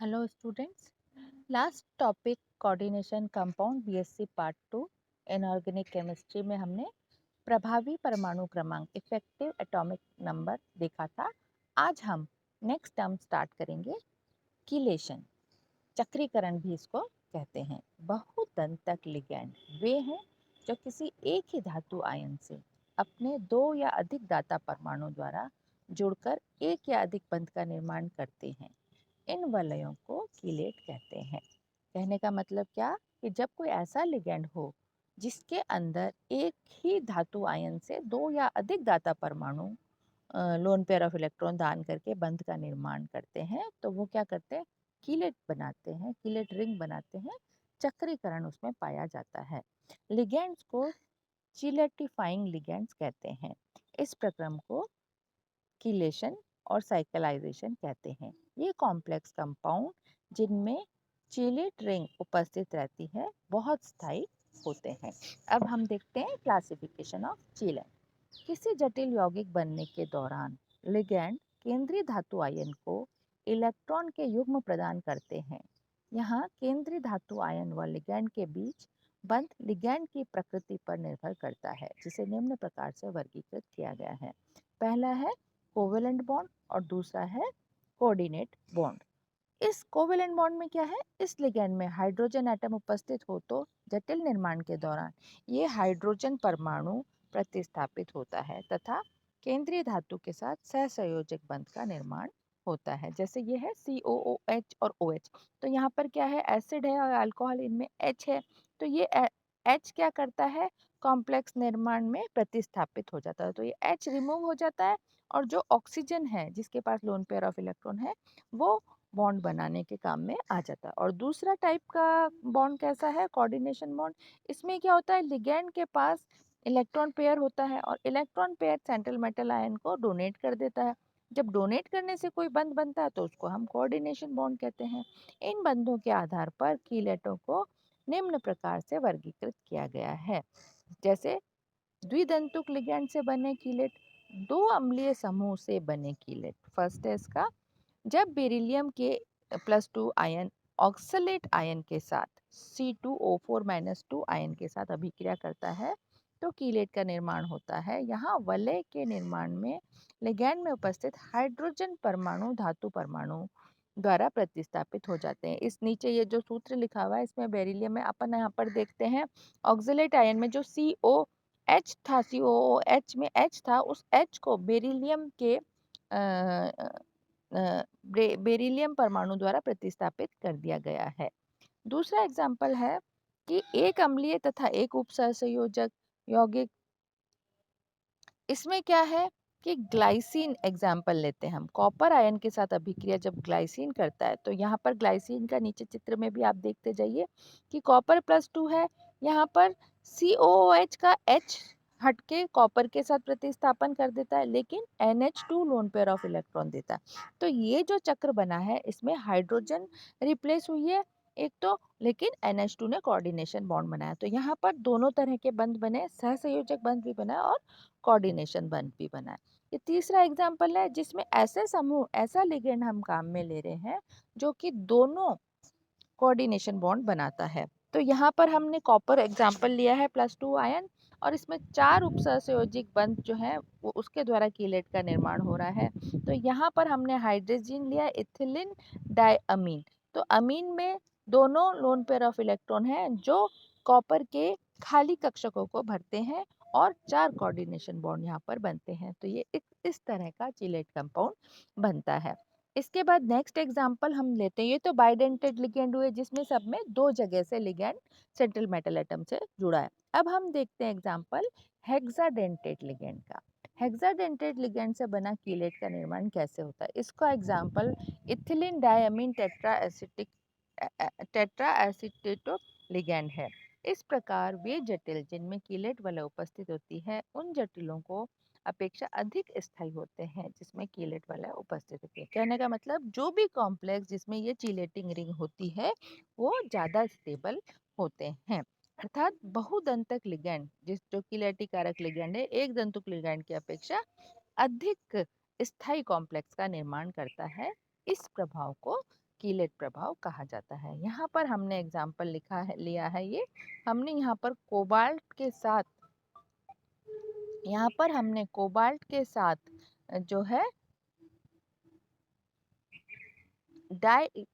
Hello students. Last topic coordination compound BSc part 2 inorganic chemistry में हमने प्रभावी परमाणु क्रमांक इफेक्टिव एटॉमिक नंबर देखा था। आज हम नेक्स्ट टर्म स्टार्ट करेंगे कीलेशन। चक्रीकरण भी इसको कहते हैं। बहुतंतक लिगैंड वे हैं जो किसी एक ही धातु आयन से अपने दो या अधिक दाता परमाणु द्वारा जुड़कर एक या अधिक बंध का निर्माण करते हैं। इन वलयों को कीलेट कहते हैं। कहने का मतलब क्या कि जब कोई ऐसा लिगैंड हो जिसके अंदर एक ही धातु आयन से दो या अधिक दाता परमाणु लोन पेयर ऑफ इलेक्ट्रॉन दान करके बंध का निर्माण करते हैं, तो वो क्या करते हैं, कीलेट बनाते हैं, कीलेट रिंग बनाते हैं। चक्रीकरण उसमें पाया जाता है। लिगैंड्स को चिलेटिफाइंग लिगैंड्स कहते हैं। इस प्रक्रम को कीलेशन और साइकिलाइजेशन कहते हैं। ये कॉम्प्लेक्स कंपाउंड जिनमें चीलेट रिंग उपस्थित रहती है बहुत स्थायी होते हैं। अब हम देखते हैं क्लासिफिकेशन ऑफ चीलेट। किसी जटिल यौगिक बनने के दौरान लिगैंड केंद्रीय धातु आयन को इलेक्ट्रॉन के युग्म प्रदान करते हैं। यहाँ केंद्रीय धातु आयन व लिगैंड के बीच बंध लिगैंड की प्रकृति पर निर्भर करता है, जिसे निम्न प्रकार से वर्गीकृत किया गया है। पहला है कोवेलेंट बॉन्ड और दूसरा है कोऑर्डिनेट बॉन्ड। इस कोवेलेंट बॉन्ड में क्या है, इस लिगैंड में हाइड्रोजन एटम उपस्थित हो तो जटिल निर्माण के दौरान ये हाइड्रोजन परमाणु प्रतिस्थापित होता है तथा केंद्रीय धातु के साथ सहसंयोजक बंध का निर्माण होता है। जैसे ये है COOH और OH। तो यहाँ पर क्या है, एसिड है और अल्कोहल, इनमें H है। तो ये H क्या करता है, कॉम्प्लेक्स निर्माण में प्रतिस्थापित हो जाता है। तो ये H रिमूव हो जाता है और जो ऑक्सीजन है जिसके पास लोन पेयर ऑफ इलेक्ट्रॉन है वो बॉन्ड बनाने के काम में आ जाता है। और दूसरा टाइप का बॉन्ड कैसा है, कोऑर्डिनेशन बॉन्ड। इसमें क्या होता है, लिगैंड के पास इलेक्ट्रॉन पेयर होता है और electron pair central metal ion को डोनेट कर देता है। जब डोनेट करने से कोई बंध बनता है तो उसको हम कोऑर्डिनेशन बॉन्ड कहते हैं। इन बंधों के आधार पर कीलेटों को निम्न प्रकार से वर्गीकृत किया गया है। जैसे द्विदंतुक लिगैंड से बने कीलेट, दो अम्लीय समूह से बने कीलेट। फर्स्ट है इसका, जब बेरिलियम के +2 आयन ऑक्सलेट आयन के साथ C2O4-2 आयन के साथ अभिक्रिया करता है तो कीलेट का निर्माण होता है। यहाँ वलय के निर्माण में लिगैंड में उपस्थित हाइड्रोजन परमाणु धातु परमाणु द्वारा प्रतिस्थापित हो जाते हैं। इस नीचे ये जो सूत्र लिखा हुआ है इसमें बेरिलियम में अपन यहाँ पर देखते हैं ऑक्सलेट आयन में जो COH था, COOH में H था, उस H को बेरिलियम के बेरिलियम परमाणु द्वारा प्रतिस्थापित कर दिया गया है। दूसरा एग्जाम्पल है कि एक अम्लीय तथा एक उपसहसंयोजक यौगिक। इसमें क्या है कि ग्लाइसिन एग्जाम्पल लेते हैं हम। कॉपर आयन के साथ अभिक्रिया जब ग्लाइसिन करता है तो यहाँ पर ग्लाइसिन का नीचे चित्र में भी आप देखते जाइए कि कॉपर +2 है। यहाँ पर COOH का H हटके कॉपर के साथ प्रतिस्थापन कर देता है, लेकिन NH2 lone pair of electron देता है। तो ये जो चक्र बना है इसमें हाइड्रोजन रिप्लेस हुई है एक तो, लेकिन NH2 ने कोऑर्डिनेशन बॉन्ड बनाया। तो यहाँ पर दोनों तरह के बंध बने, सहसंयोजक बंध भी बना और कोऑर्डिनेशन बंध भी बना है। ये तीसरा एग्जाम्पल है जिसमें ऐसे समूह, ऐसा लिगेंड हम काम में ले रहे हैं जो कि दोनों कोऑर्डिनेशन बॉन्ड बनाता है। तो यहाँ पर हमने कॉपर एग्जाम्पल लिया है +2 आयन और इसमें 4 उपसहसंयोजक बंध जो है वो उसके द्वारा कीलेट का निर्माण हो रहा है। तो यहाँ पर हमने हाइड्रोजन लिया, इथिलीन डायअमीन। तो अमीन में दोनों लोन पेयर ऑफ इलेक्ट्रॉन है जो कॉपर के खाली कक्षकों को भरते हैं और 4 कोऑर्डिनेशन बॉन्ड यहाँ पर बनते हैं। तो ये इस तरह का चीलेट कंपाउंड बनता है। इसके बाद नेक्स्ट एग्जांपल हम लेते हैं। ये तो बाइडेंटेड लिगेंड हुए जिसमें सब में दो जगह से लिगेंड सेंट्रल मेटल एटम से जुड़ा है। अब हम देखते हैं एग्जांपल हेक्साडेंटेड लिगेंड का। हेक्साडेंटेड लिगेंड से बना कीलेट का निर्माण कैसे होता है, इसका example ethylene diamine tetra acetato ligand है। इस प्रकार वे जटिल जिनमें कीलेट वलय उपस्थित होती है उन जटिलों को अपेक्षा अधिक स्थायी होते हैं जिसमें कीलेट वलय उपस्थित होती है। कहने का मतलब जो भी कॉम्प्लेक्स जिसमें ये चीलेटिंग रिंग होती है वो ज्यादा स्टेबल होते हैं। अर्थात बहुदंतक लिगैंड जिस जो कीलेटी कारक लिगैंड है एक दंतुक लिगैंड की अपेक्षा अधिक स्थायी कॉम्प्लेक्स का निर्माण करता है। इस प्रभाव को कीलेट प्रभाव कहा जाता है। यहाँ पर हमने एग्जाम्पल लिया है ये, हमने यहाँ पर कोबाल्ट के साथ जो है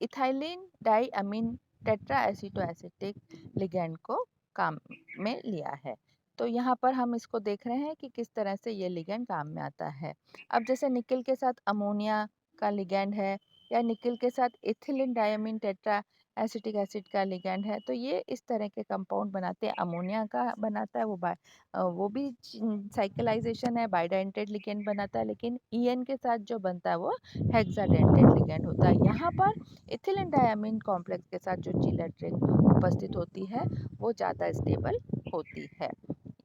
इथाइलिन डाइअमीन टेट्रा एसिटोएसिटिक लिगैंड को काम में लिया है। तो यहाँ पर हम इसको देख रहे हैं कि किस तरह से ये लिगैंड काम में आता है। अब जैसे निकेल के साथ अमोनिया का लिगैंड है, या निकेल के साथ इथिलीन डाइअमीन टेट्रा एसिटिक एसिड का लिगैंड है, तो ये इस तरह के कंपाउंड बनाते हैं। अमोनिया का बनाता है वो भी साइक्लाइजेशन है, बाइडेंटेड लिगैंड बनाता है, लेकिन ईएन के साथ जो बनता है वो हेक्साडेंटेड लिगैंड होता है। यहाँ पर इथिलीन डाइअमीन कॉम्प्लेक्स के साथ जो चीलेट रिंग उपस्थित होती है वो ज़्यादा स्टेबल होती है।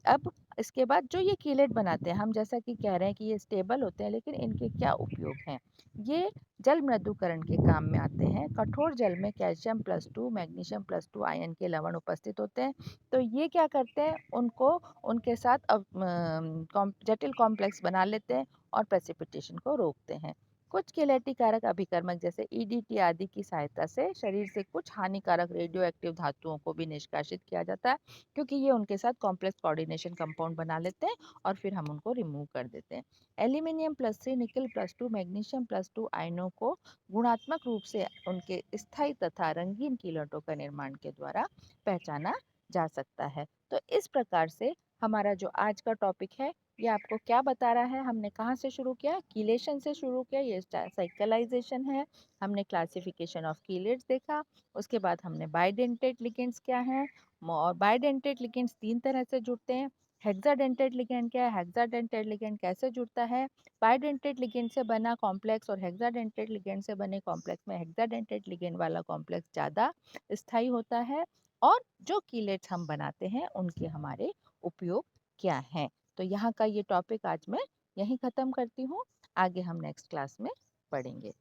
अब इसके बाद जो ये कीलेट बनाते हैं, हम जैसा कि कह रहे हैं कि ये स्टेबल होते हैं, लेकिन इनके क्या उपयोग हैं? ये जल मृदुकरण के काम में आते हैं। कठोर जल में कैल्शियम +2 मैग्नीशियम +2 आयन के लवण उपस्थित होते हैं। तो ये क्या करते हैं, उनको उनके साथ जटिल कॉम्प्लेक्स बना लेते हैं और प्रेसिपिटेशन को रोकते हैं। कुछ किलेटी कारक अभिकर्मक जैसे ईडीटी आदि की सहायता से शरीर से कुछ हानिकारक रेडियो एक्टिव धातुओं को भी निष्कासित किया जाता है, क्योंकि ये उनके साथ कॉम्प्लेक्स कोऑर्डिनेशन कंपाउंड बना लेते हैं और फिर हम उनको रिमूव कर देते हैं। एल्यूमिनियम +3 निकल +2 मैग्नीशियम +2 आयनों को गुणात्मक रूप से उनके स्थायी तथा रंगीन कीलटों का निर्माण के द्वारा पहचाना जा सकता है। तो इस प्रकार से हमारा जो आज का टॉपिक है ये आपको क्या बता रहा है, हमने कहाँ से शुरू किया, कीलेशन से शुरू किया, ये साइक्लाइजेशन है। हमने क्लासिफिकेशन ऑफ कीलेट्स देखा, उसके बाद हमने बाइडेंटेड लिगेंड्स क्या हैं, और बाइडेंटेड लिगेंड्स 3 तरह से जुड़ते हैं। हेक्साडेंटेड लिगेंड क्या है, हेक्साडेंटेड लिगेंड कैसे जुड़ता है, बाइडेंटेड लिगेंड से बना कॉम्प्लेक्स और हेक्साडेंटेड लिगेंड से बने कॉम्प्लेक्स में हेक्साडेंटेड लिगेंड वाला कॉम्प्लेक्स ज़्यादा स्थायी होता है, और जो कीलेट्स हम बनाते हैं उनके हमारे उपयोग क्या हैं। तो यहाँ का ये टॉपिक आज मैं यहीं ख़त्म करती हूँ, आगे हम नेक्स्ट क्लास में पढ़ेंगे।